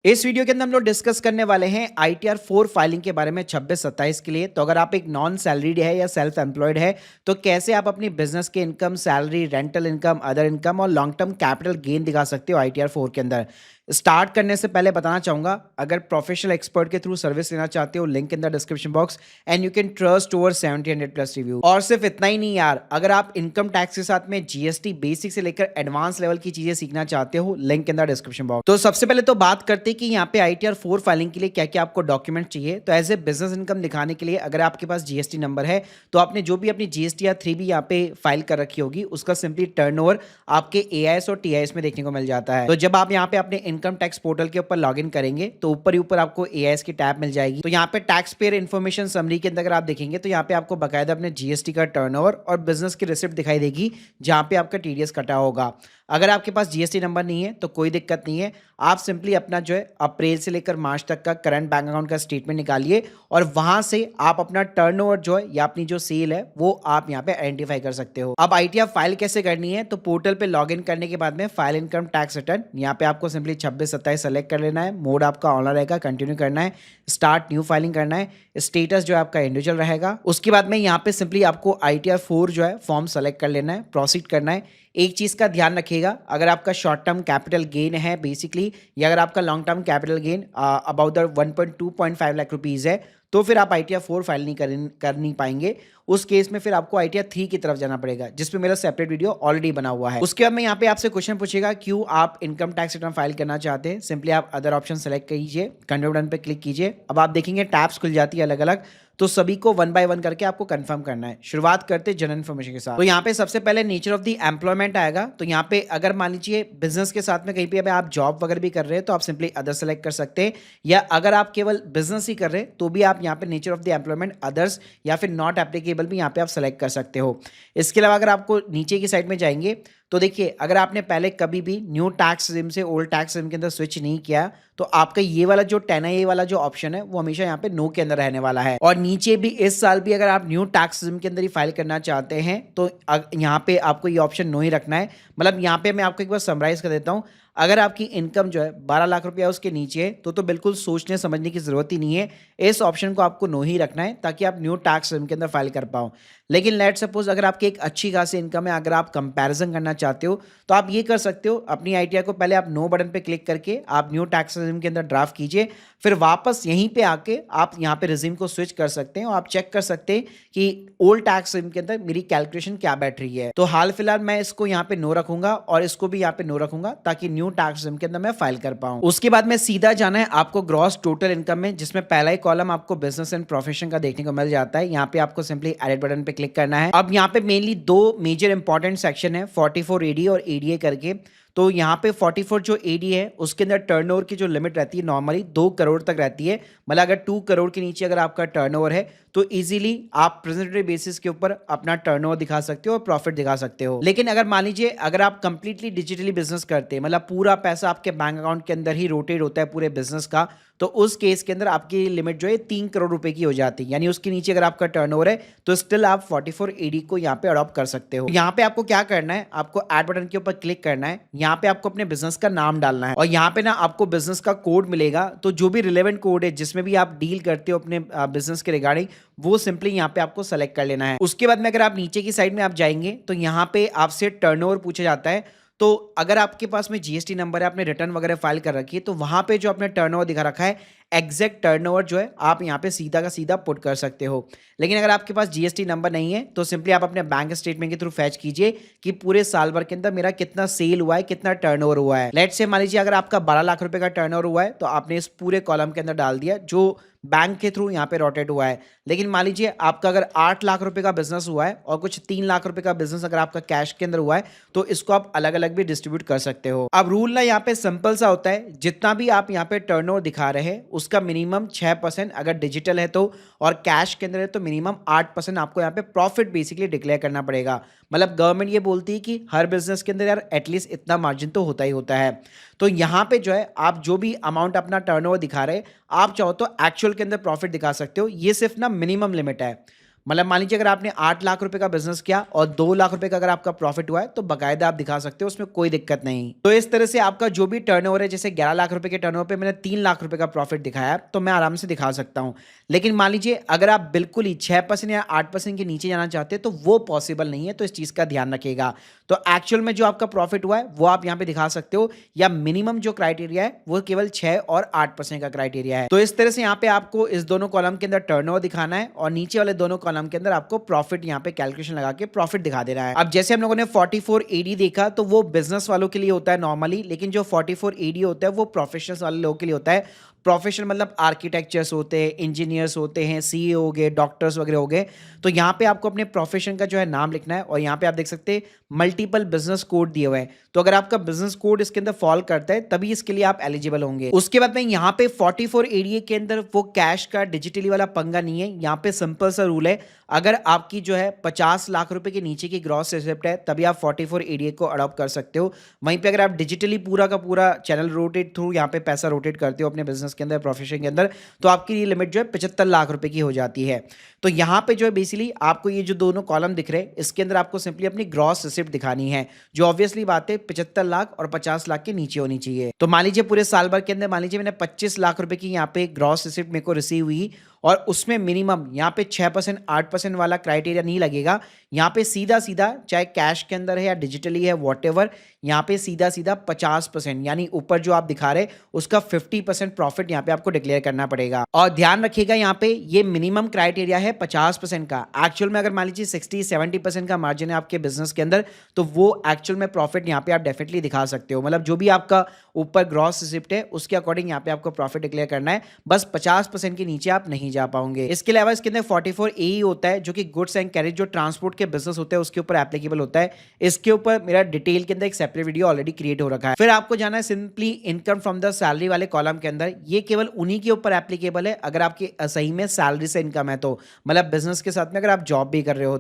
इस वीडियो के अंदर हम लोग डिस्कस करने वाले हैं ITR 4 फाइलिंग के बारे में 26-27 के लिए। तो अगर आप एक नॉन सैलरीड है या सेल्फ एम्प्लॉयड है तो कैसे आप अपनी बिजनेस के income, salary, rental income, other income और लॉन्ग टर्म कैपिटल गेन दिखा सकते हो ITR 4 के अंदर। स्टार्ट करने से पहले बताना चाहूंगा, अगर प्रोफेशनल एक्सपर्ट के थ्रू सर्विस लेना चाहते हो, link in the description box and you can trust over 70-100+ review. और सिर्फ इतना ही नहीं यार, अगर आप इनकम टैक्स के साथ में GST बेसिक से लेकर एडवांस लेवल की चीजें सीखना चाहते हो, link in the description box. तो सबसे पहले तो बात करते हैं कि यहाँ पे ITR 4 फाइलिंग के लिए क्या क्या आपको डॉक्यूमेंट चाहिए। तो एज ए बिजनेस इनकम दिखाने के लिए अगर आपके पास GST नंबर है तो आपने जो भी अपनी GST या 3B यहाँ पे फाइल कर रखी होगी उसका सिंपली टर्नओवर आपके AIS और TIS में देखने को मिल जाता है। तो जब आप यहाँ पे अपने इनकम टैक्स पोर्टल के ऊपर लॉगिन करेंगे तो ऊपर ही ऊपर आपको AIS की टैब मिल जाएगी। तो यहाँ पे टैक्स पेयर इन्फॉर्मेशन समरी के अंदर अगर आप देखेंगे तो यहाँ पे आपको बकायदा अपने GST का टर्नओवर और बिजनेस की रिसिप्ट दिखाई देगी जहाँ पे आपका TDS कटा होगा। अगर आपके पास GST नंबर नहीं है तो कोई दिक्कत नहीं है, आप सिंपली अपना जो है अप्रैल से लेकर मार्च तक का करंट बैंक अकाउंट का स्टेटमेंट निकालिए और वहां से आप अपना टर्नओवर जो है या अपनी जो सेल है वो आप यहाँ पे आइडेंटिफाई कर सकते हो। अब ITR फाइल कैसे करनी है, तो पोर्टल पे लॉगिन करने के बाद में फाइल इनकम टैक्स रिटर्न, यहाँ पे आपको सिंपली 26-27 सेलेक्ट कर लेना है। मोड आपका ऑनलाइन रहेगा, कंटिन्यू करना है, स्टार्ट न्यू फाइलिंग करना है, स्टेटस जो है आपका इंडिविजुअल रहेगा। उसके बाद में यहाँ पे सिंपली आपको ITR 4 जो है फॉर्म सेलेक्ट कर लेना है, प्रोसीड करना है। एक चीज का ध्यान रखिएगा, अगर आपका शॉर्ट टर्म कैपिटल गेन है बेसिकली, या अगर आपका long term capital gain about the 1.2.5 lakh rupees है तो फिर आप ITR 4 फाइल नहीं कर नहीं पाएंगे। उस केस में फिर आपको ITR 3 की तरफ जाना पड़ेगा, जिसपे मेरा सेपरेट वीडियो ऑलरेडी बना हुआ है। उसके बाद में यहाँ पे आपसे क्वेश्चन पूछेगा क्यों आप इनकम टैक्स रिटर्न फाइल करना चाहते हैं। सिंपली आप अदर ऑप्शन सेलेक्ट कीजिए, कंटिन्यू बटन पे क्लिक कीजिए। अब आप देखेंगे टैब्स खुल जाती है अलग अलग, तो सभी को 1 बाय 1 करके आपको कंफर्म करना है। शुरुआत करते जनरल इन्फॉर्मेशन के साथ। तो यहाँ पे सबसे पहले नेचर ऑफ द एम्प्लॉयमेंट आएगा। तो यहाँ पे अगर मान लीजिए बिजनेस के साथ में कहीं पे आप जॉब वगैरह भी कर रहे हैं तो आप सिंपली अदर सेलेक्ट कर सकते हैं, या अगर आप केवल बिजनेस ही कर रहे हैं तो भी आप यहाँ पे nature of the employment others या फिर नॉट एप्लीकेबल भी यहाँ पे आप सेलेक्ट कर सकते हो। इसके अलावा अगर आपको नीचे की साइड में जाएंगे तो देखिए, अगर आपने पहले कभी भी न्यू टैक्स रिजिम से ओल्ड टैक्स रिजिम के अंदर स्विच नहीं किया तो आपका ये वाला जो 10IA वाला जो ऑप्शन है वो हमेशा यहाँ पे नो के अंदर रहने वाला है। और नीचे भी इस साल भी अगर आप न्यू टैक्स रिजिम के अंदर ही फाइल करना चाहते हैं तो यहाँ पे आपको ये ऑप्शन नो ही रखना है। मतलब यहाँ पे मैं आपको एक बार समराइज कर देता हूँ, अगर आपकी इनकम जो है 12 लाख रुपया उसके नीचे है तो बिल्कुल सोचने समझने की जरूरत ही नहीं है, इस ऑप्शन को आपको नो ही रखना है ताकि आप न्यू टैक्स रिजिम के अंदर फाइल कर पाओ। लेकिन लेट सपोज अगर आपकी एक अच्छी खासी इनकम है, अगर आप कंपैरिजन करना चाहते हो तो आप ये कर सकते हो, अपनी ITR को पहले आप नो बटन पे क्लिक करके आप न्यू टैक्स रिजिम के अंदर ड्राफ्ट कीजिए, फिर वापस यहीं पे आके आप यहाँ पे रिजिम को स्विच कर सकते हैं और आप चेक कर सकते हैं कि ओल्ड टैक्स रिजिम के अंदर मेरी कैलकुलेशन क्या बैठ रही है। तो हाल फिलहाल मैं इसको यहाँ पे नो रखूंगा और इसको भी यहाँ पे नो रखूंगा ताकि न्यू टैक्स रिजिम के अंदर मैं फाइल कर पाऊं। उसके बाद में सीधा जाना है आपको ग्रॉस टोटल इनकम में, जिसमें पहला ही कॉलम आपको बिजनेस एंड प्रोफेशन का देखने को मिल जाता है। यहाँ पे आपको सिंपली एडिट बटन पे क्लिक करना है। अब यहाँ पे मेनली 2 मेजर इंपॉर्टेंट सेक्शन है, 44 AD और ADA करके। तो यहाँ पे 44 जो AD है उसके अंदर टर्नओवर की जो लिमिट रहती है नॉर्मली 2 करोड़ तक रहती है। मतलब अगर 2 करोड़ के नीचे अगर आपका टर्नओवर है तो इजीली आप प्रेजेंटेटिव बेसिस के ऊपर अपना टर्नओवर दिखा सकते हो और प्रॉफिट दिखा सकते हो। लेकिन अगर मान लीजिए अगर आप कंप्लीटली डिजिटली बिजनेस करते हैं, मतलब पूरा पैसा आपके बैंक अकाउंट के अंदर ही रोटेट होता है पूरे बिजनेस का, तो उस केस के अंदर आपकी लिमिट जो है 3 करोड़ रुपए की हो जाती है। यानी उसके नीचे अगर आपका टर्नओवर है तो स्टिल आप 44 AD को यहाँ पे अडॉप्ट कर सकते हो। यहाँ पे आपको क्या करना है, आपको ऐड बटन के ऊपर क्लिक करना है, यहाँ पे आपको अपने बिजनेस का नाम डालना है और यहाँ पे ना आपको बिजनेस का कोड मिलेगा। तो जो भी रिलेवेंट कोड है जिसमें भी आप डील करते हो अपने बिजनेस के रिगार्डिंग, वो सिंपली यहाँ पे आपको सेलेक्ट कर लेना है। उसके बाद में अगर आप नीचे की साइड में आप जाएंगे तो यहाँ पे आपसे टर्नओवर पूछा जाता है। तो अगर आपके पास में GST नंबर है, आपने रिटर्न वगैरह फाइल कर रखी है, तो वहां पे जो आपने टर्नओवर दिखा रखा है एग्जैक्ट टर्नओवर जो है आप यहाँ पे सीधा का सीधा पुट कर सकते हो। लेकिन अगर आपके पास GST नंबर नहीं है तो सिंपली आप अपने बैंक स्टेटमेंट के थ्रू फैच कीजिए कि पूरे साल भर के अंदर मेरा कितना सेल हुआ है, कितना टर्नओवर हुआ है। लेट्स से मान लीजिए अगर आपका 12 लाख रुपए का टर्नओवर हुआ है तो आपने इस पूरे कॉलम के अंदर डाल दिया जो बैंक के थ्रू यहाँ पे रोटेट हुआ है। लेकिन मान लीजिए आपका अगर 8 लाख रुपए का बिजनेस हुआ है और कुछ 3 लाख रुपए का बिजनेस अगर आपका कैश के अंदर हुआ है तो इसको आप अलग अलग भी डिस्ट्रीब्यूट कर सकते हो। अब रूल ना यहाँ पे सिंपल सा होता है, जितना भी आप यहाँ पे टर्नओवर दिखा रहे हैं उसका मिनिमम 6% अगर डिजिटल है तो, और कैश के अंदर है तो मिनिमम 8% आपको यहाँ पे प्रॉफिट बेसिकली डिक्लेयर करना पड़ेगा। मतलब गवर्नमेंट ये बोलती है कि हर बिजनेस के अंदर यार एटलीस्ट इतना मार्जिन तो होता ही होता है। तो यहाँ पे जो है आप जो भी अमाउंट अपना टर्नओवर दिखा रहे हैं, आप चाहो तो एक्चुअल के अंदर प्रॉफिट दिखा सकते हो, ये सिर्फ ना मिनिमम लिमिट है। मतलब मान लीजिए अगर आपने 8 लाख रुपए का बिजनेस किया और 2 लाख रुपए का अगर आपका प्रॉफिट हुआ है तो बकायदा आप दिखा सकते हो, उसमें कोई दिक्कत नहीं। तो इस तरह से आपका जो भी टर्नओवर है, जैसे 11 लाख रुपए के टर्नओवर पे मैंने 3 लाख रुपए का प्रॉफिट दिखाया तो मैं आराम से दिखा सकता हूं। लेकिन मान लीजिए अगर आप बिल्कुल ही 6% या 8% के नीचे जाना चाहते हैं तो वो पॉसिबल नहीं है, तो इस चीज का ध्यान रखिएगा। तो एक्चुअल में जो आपका प्रॉफिट हुआ है वो आप यहाँ पे दिखा सकते हो, या मिनिमम जो क्राइटेरिया है वो केवल 6 और 8% का क्राइटेरिया है। तो इस तरह से यहाँ पे आपको इस दोनों कॉलम के अंदर टर्नओवर दिखाना है और नीचे वाले दोनों कॉलम के अंदर आपको प्रॉफिट यहाँ पे कैलकुलेशन लगा के प्रॉफिट दिखा देना है। अब जैसे हम लोगों ने 44 AD देखा तो वो बिजनेस वालों के लिए होता है नॉर्मली, लेकिन जो 44 AD होता है वो प्रोफेशनल्स वाले लोगों के लिए होता है। प्रोफेशनल मतलब आर्किटेक्चर्स होते हैं, इंजीनियर्स होते हैं, सीए हो गए, डॉक्टर्स वगैरह हो गए। तो यहाँ पे आपको अपने प्रोफेशन का जो है नाम लिखना है, और यहाँ पे आप देख सकते हैं मल्टीपल बिजनेस कोड दिए हुए हैं। तो अगर आपका बिजनेस कोड इसके अंदर फॉल करता है तभी इसके लिए आप एलिजिबल होंगे। उसके बाद में यहाँ पे 44 एडीए के अंदर वो कैश का डिजिटली वाला पंगा नहीं है। यहाँ पे सिंपल सा रूल है, अगर आपकी जो है 50 लाख रुपए के नीचे की ग्रॉस रिसिप्ट है तभी आप 44 एडीए को अडॉप्ट कर सकते हो। वहीं पे अगर आप डिजिटली पूरा का पूरा चैनल रोटेट थ्रू यहाँ पे पैसा रोटेट करते हो अपने बिजनेस के अंदर, प्रोफेशन के अंदर, तो आपकी ये लिमिट जो है 75 लाख रुपए की हो जाती है। तो यहाँ पे जो है बेसिकली आपको ये जो दोनों कॉलम दिख रहे हैं इसके अंदर आपको सिंपली अपनी ग्रॉस रिसिप्ट दिखानी है, जो ऑब्वियसली बात है 75 लाख और 50 लाख के नीचे होनी चाहिए। तो मान लीजिए पूरे साल भर के अंदर मान लीजिए मैंने 25 लाख रुपए की यहाँ पे ग्रॉस रिसिप्ट मेरे को रिसीव हुई, और उसमें मिनिमम यहाँ पे 6% 8% वाला क्राइटेरिया नहीं लगेगा। यहाँ पे सीधा सीधा चाहे कैश के अंदर है या डिजिटली है वॉटेवर, यहाँ पे सीधा सीधा 50% यानी ऊपर जो आप दिखा रहे उसका 50% प्रॉफिट यहाँ पे आपको डिक्लेयर करना पड़ेगा। और ध्यान रखिएगा यहाँ पे ये मिनिमम क्राइटेरिया है 50% का। एक्चुअल में अगर मान लीजिए 60-70% का मार्जिन है आपके बिजनेस के अंदर तो वो एक्चुअल में प्रॉफिट यहाँ पे आप डेफिनेटली दिखा सकते हो। मतलब जो भी आपका ऊपर ग्रॉस रिसिप्ट है उसके अकॉर्डिंग यहाँ पे आपको प्रॉफिट डिक्लेयर करना है, बस 50% के नीचे आप नहीं जा पाओगे। इसके अलावा इसके अंदर 44 AE होता है जो कि गुड्स एंड कैरेज जो ट्रांसपोर्ट के बिजनेस होते हैं उसके ऊपर एप्लीकेबल होता है। इसके ऊपर मेरा डिटेल के अंदर एक सेपरेट वीडियो ऑलरेडी क्रिएट हो रखा है। फिर आपको जाना है simply income from the salary वाले कॉलम के अंदर। ये केवल उन्हीं के ऊपर एप्लीकेबल है अगर आपकी सही में सैलरी से इनकम है, तो मतलब बिजनेस के साथ में अगर आप जॉब भी कर रहे हो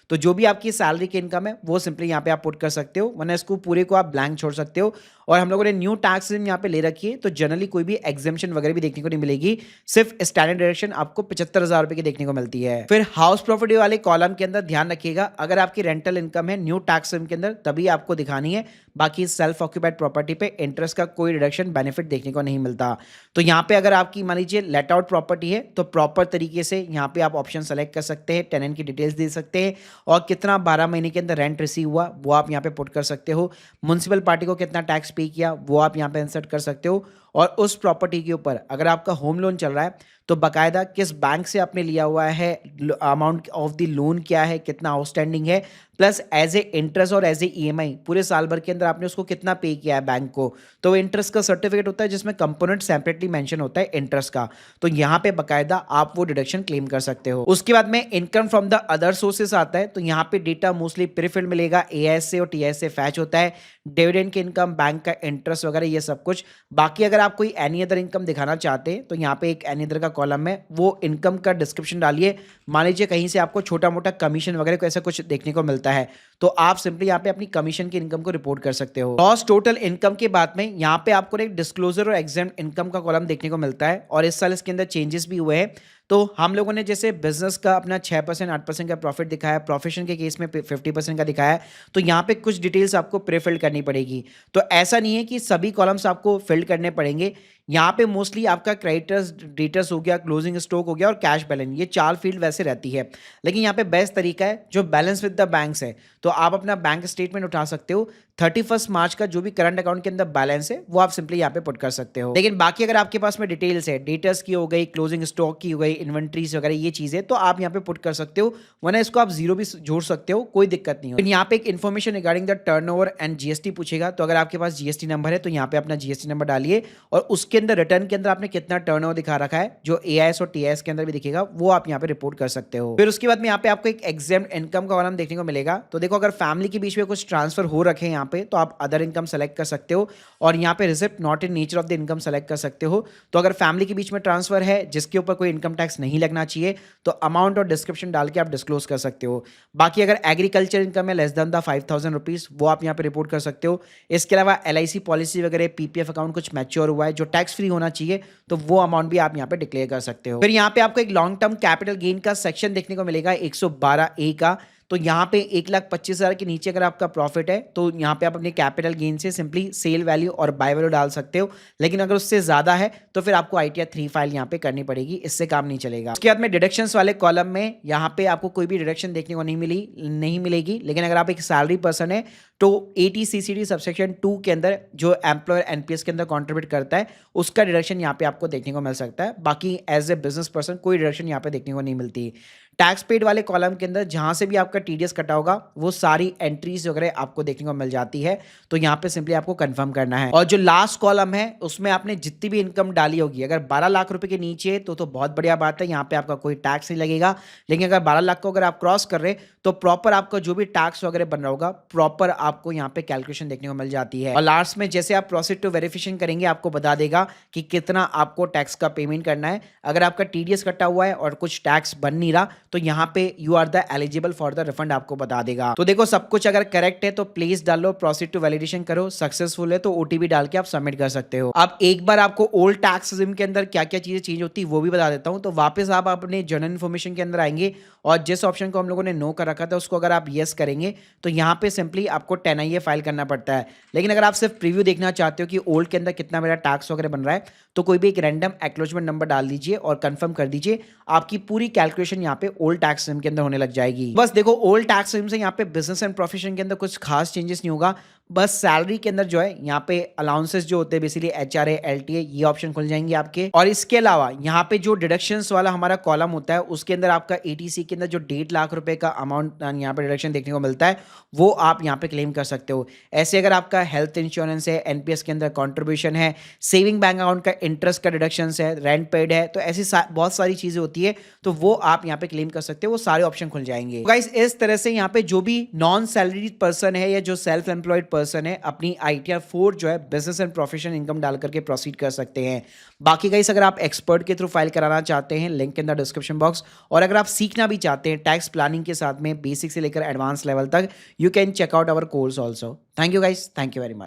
तो जो भी आपकी सैलरी की इनकम है वो सिंपली यहाँ पे आप पुट कर सकते हो, वरना इसको पूरे को आप ब्लैंक छोड़ सकते हो। और हम लोगों ने न्यू टैक्स यहाँ पे ले रखी है तो जनरली कोई भी एग्जेम्पशन वगैरह भी देखने को नहीं मिलेगी, सिर्फ स्टैंडर्ड डिडक्शन आपको 75,000 रुपए की देखने को मिलती है। फिर हाउस प्रॉपर्टी वाले कॉलम के अंदर ध्यान रखिएगा, अगर आपकी रेंटल इनकम है न्यू टैक्स के अंदर तभी आपको दिखानी है, बाकी सेल्फ ऑक्यूपाइड प्रॉपर्टी पे इंटरेस्ट का कोई रिडक्शन बेनिफिट देखने को नहीं मिलता। तो यहाँ पे अगर आपकी मान लीजिए लेट आउट प्रॉपर्टी है तो प्रॉपर तरीके से यहाँ पे आप ऑप्शन सेलेक्ट कर सकते हैं, टेनेंट की डिटेल्स दे सकते हैं, और कितना 12 महीने के अंदर रेंट रिसीव हुआ वो आप यहाँ पे पुट कर सकते हो। म्युनिसिपल पार्टी को कितना टैक्स पे किया वो आप यहाँ पे इंसर्ट कर सकते हो। और उस प्रॉपर्टी के ऊपर अगर आपका होम लोन चल रहा है तो बकायदा किस बैंक से आपने लिया हुआ है, अमाउंट ऑफ द लोन क्या है, कितना आउटस्टैंडिंग है, प्लस एज ए इंटरेस्ट और एज ए ईएमआई पूरे साल भर के अंदर आपने उसको कितना पे किया है बैंक को। तो इंटरेस्ट का सर्टिफिकेट होता है जिसमें कंपोनेंट सेपरेटली मेंशन होता है इंटरेस्ट का, तो यहाँ पे बकायदा आप वो डिडक्शन क्लेम कर सकते हो। उसके बाद में income from the other sources आता है, तो यहाँ पे डेटा मोस्टली प्रीफिल्ड मिलेगा, एएस से और टीएस से फैच होता है, डिविडेंड की इनकम, बैंक का इंटरेस्ट वगैरह ये सब कुछ। बाकी अगर आप कोई एनी अदर इनकम दिखाना चाहते हैं तो यहाँ पे एक एनी अदर का कॉलम है, वो इनकम का डिस्क्रिप्शन डालिए। मान लीजिए कहीं से आपको छोटा मोटा कमीशन वगैरह को ऐसा कुछ देखने को मिलता है तो आप सिंपली यहाँ पे अपनी कमीशन की इनकम को रिपोर्ट कर सकते हो। ग्रॉस टोटल इनकम के बाद में यहाँ पे आपको एक डिस्क्लोजर और एग्जेम्प्ट इनकम का कॉलम देखने को मिलता है, और इस साल इसके अंदर चेंजेस भी हुए हैं। तो हम लोगों ने जैसे बिजनेस का अपना 6% 8% का प्रॉफिट दिखाया, प्रोफेशन के केस में 50% का दिखाया, तो यहाँ पे कुछ डिटेल्स आपको प्री फिल करनी पड़ेगी। तो ऐसा नहीं है कि सभी कॉलम्स आपको फिल करने पड़ेंगे, यहाँ पे मोस्टली आपका क्रेडिटर्स डेटर्स हो गया, क्लोजिंग स्टॉक हो गया और कैश बैलेंस, ये 4 फील्ड वैसे रहती है। लेकिन यहाँ पे बेस्ट तरीका है जो बैलेंस विद द बैंक्स है, तो आप अपना बैंक स्टेटमेंट उठा सकते हो, 31 मार्च का जो भी करंट अकाउंट के अंदर बैलेंस है वो आप सिंपली यहाँ पे पुट कर सकते हो। लेकिन बाकी अगर आपके पास में डिटेल्स है, डेटर्स की हो गई, क्लोजिंग स्टॉक की हो गई, इन्वेंट्रीज वगैरह ये चीजें, तो आप यहाँ पे पुट कर सकते हो, वरना इसको आप जीरो भी जोड़ सकते हो, कोई दिक्कत नहीं हो। यहाँ पे एक information regarding the turnover and GST पूछेगा, तो अगर आपके पास जीएसटी नंबर है तो यहाँ पे अपना जीएसटी नंबर डालिए, और उसके अंदर रिटर्न के अंदर आपने कितना टर्नओवर दिखा रखा है जो एआईएस और टीआईएस के अंदर भी दिखेगा वो आप यहाँ पे रिपोर्ट कर सकते हो। फिर उसके बाद में यहाँ पे आपको एक एग्जेम्प्ट इनकम का कॉलम देखने को मिलेगा। तो देखो अगर फैमिली के बीच में कुछ ट्रांसफर हो रखे हैं यहाँ पे तो आप अदर इनकम सेलेक्ट कर सकते हो, और यहाँ पे receipt not in nature of the income select कर सकते हो। तो अगर फैमिली के बीच में ट्रांसफर है जिसके ऊपर कोई इनकम टैक्स टैक्स नहीं लगना चाहिए, तो अमाउंट और डिस्क्रिप्शन डाल के आप डिस्क्लोज कर सकते हो। बाकी अगर एग्रीकल्चर इनकम है लेस देन द 5000 रुपीज़, वो आप यहाँ पे रिपोर्ट कर सकते हो। इसके अलावा LIC पॉलिसी वगैरह, PPF अकाउंट कुछ मैच्योर हुआ है जो टैक्स फ्री होना चाहिए, तो वो अमाउंट भी आप यहाँ पे डिक्लेयर कर सकते हो। फिर यहाँ पे आपको एक लॉन्ग टर्म कैपिटल गेन का सेक्शन देखने को मिलेगा 112A का। तो यहाँ पे 1,25,000 के नीचे अगर आपका प्रॉफिट है तो यहाँ पे आप अपने कैपिटल गेन से सिंपली सेल वैल्यू और बाय वैल्यू डाल सकते हो, लेकिन अगर उससे ज्यादा है तो फिर आपको ITR 3 फाइल यहाँ पे करनी पड़ेगी, इससे काम नहीं चलेगा। उसके बाद में डिडक्शंस वाले कॉलम में यहाँ पे आपको कोई भी डिडक्शन देखने को नहीं मिलेगी, लेकिन अगर आप एक सैलरी पर्सन है तो 80CCD सबसेक्शन 2 के अंदर जो एम्प्लॉयर NPS के अंदर कंट्रीब्यूट करता है उसका डिडक्शन यहाँ पे आपको देखने को मिल सकता है। बाकी एज ए बिजनेस पर्सन कोई डिडक्शन यहाँ पे देखने को नहीं मिलती। टैक्स पेड वाले कॉलम के अंदर जहां से भी आपका TDS कटा होगा वो सारी एंट्रीज वगैरह आपको देखने को मिल जाती है, तो यहाँ पे सिंपली आपको कंफर्म करना है। और जो लास्ट कॉलम है उसमें आपने जितनी भी इनकम डाली होगी, अगर 12 लाख रुपए के नीचे तो बहुत बढ़िया बात है, यहाँ पे आपका कोई टैक्स नहीं लगेगा। लेकिन अगर 12 लाख को अगर आप क्रॉस कर रहे तो प्रॉपर आपका जो भी टैक्स वगैरह बन रहा होगा प्रॉपर आपको यहाँ पे कैलकुलेशन देखने को मिल जाती है। और लास्ट में जैसे आप प्रोसीड टू वेरिफिकेशन करेंगे आपको बता देगा कि कितना आपको टैक्स का पेमेंट करना है। अगर आपका TDS कटा हुआ है और कुछ टैक्स बन नहीं रहा तो यहाँ पे you are the eligible for the refund आपको बता देगा। तो देखो सब कुछ अगर करेक्ट है तो प्लीज डालो, प्रोसीड टू वैलिडेशन करो, सक्सेसफुल है तो OTP डाल के आप सबमिट कर सकते हो। अब एक बार आपको ओल्ड टैक्स रिजिम के अंदर क्या क्या चीजें चेंज होती है वो भी बता देता हूं। तो वापस आप अपने जनरल इन्फॉर्मेशन के अंदर आएंगे और जिस ऑप्शन को हम लोगों ने नो कर रखा था उसको अगर आप यस करेंगे तो यहाँ पे सिंपली आपको 10IA फाइल करना पड़ता है। लेकिन अगर आप सिर्फ प्रीव्यू देखना चाहते हो कि ओल्ड के अंदर कितना मेरा टैक्स वगैरह बन रहा है तो कोई भी एक रैंडम एक्नॉलेजमेंट नंबर डाल दीजिए और कंफर्म कर दीजिए, आपकी पूरी कैलकुलेशन यहाँ पे ओल्ड टैक्स रिजिम के अंदर होने लग जाएगी। बस देखो ओल्ड टैक्स रिजिम से यहाँ पे बिजनेस एंड प्रोफेशन के अंदर कुछ खास चेंजेस नहीं होगा, बस सैलरी के अंदर जो है यहाँ पे अलाउंसेस जो होते हैं बेसिकली HRA LTA ये ऑप्शन खुल जाएंगे आपके। और इसके अलावा यहाँ पे जो डिडक्शंस वाला हमारा कॉलम होता है उसके अंदर आपका ATC के अंदर जो 1.5 लाख रुपए का अमाउंट यहाँ पे डिडक्शन देखने को मिलता है वो आप यहाँ पे क्लेम कर सकते हो। ऐसे अगर आपका हेल्थ इंश्योरेंस है, NPS के अंदर कॉन्ट्रीब्यूशन है, सेविंग बैंक अकाउंट का इंटरेस्ट का डिडक्शन है, रेंट पेड है, तो ऐसी बहुत सारी चीजें होती है तो वो आप यहाँ पे क्लेम कर सकते हो, वो सारे ऑप्शन खुल जाएंगे। गाइस इस तरह से यहाँ पे जो भी नॉन सैलरीड पर्सन है या जो सेल्फ एम्प्लॉयड पर्सन है अपनी ITR 4 जो है बिजनेस एंड प्रोफेशन इनकम डाल करके प्रोसीड कर सकते हैं। बाकी गाइस अगर आप एक्सपर्ट के थ्रू फाइल कराना चाहते हैं link in the description box, और अगर आप सीखना भी चाहते हैं टैक्स प्लानिंग के साथ में बेसिक से लेकर एडवांस लेवल तक, you can check out our course also. Thank you guys, thank you very much.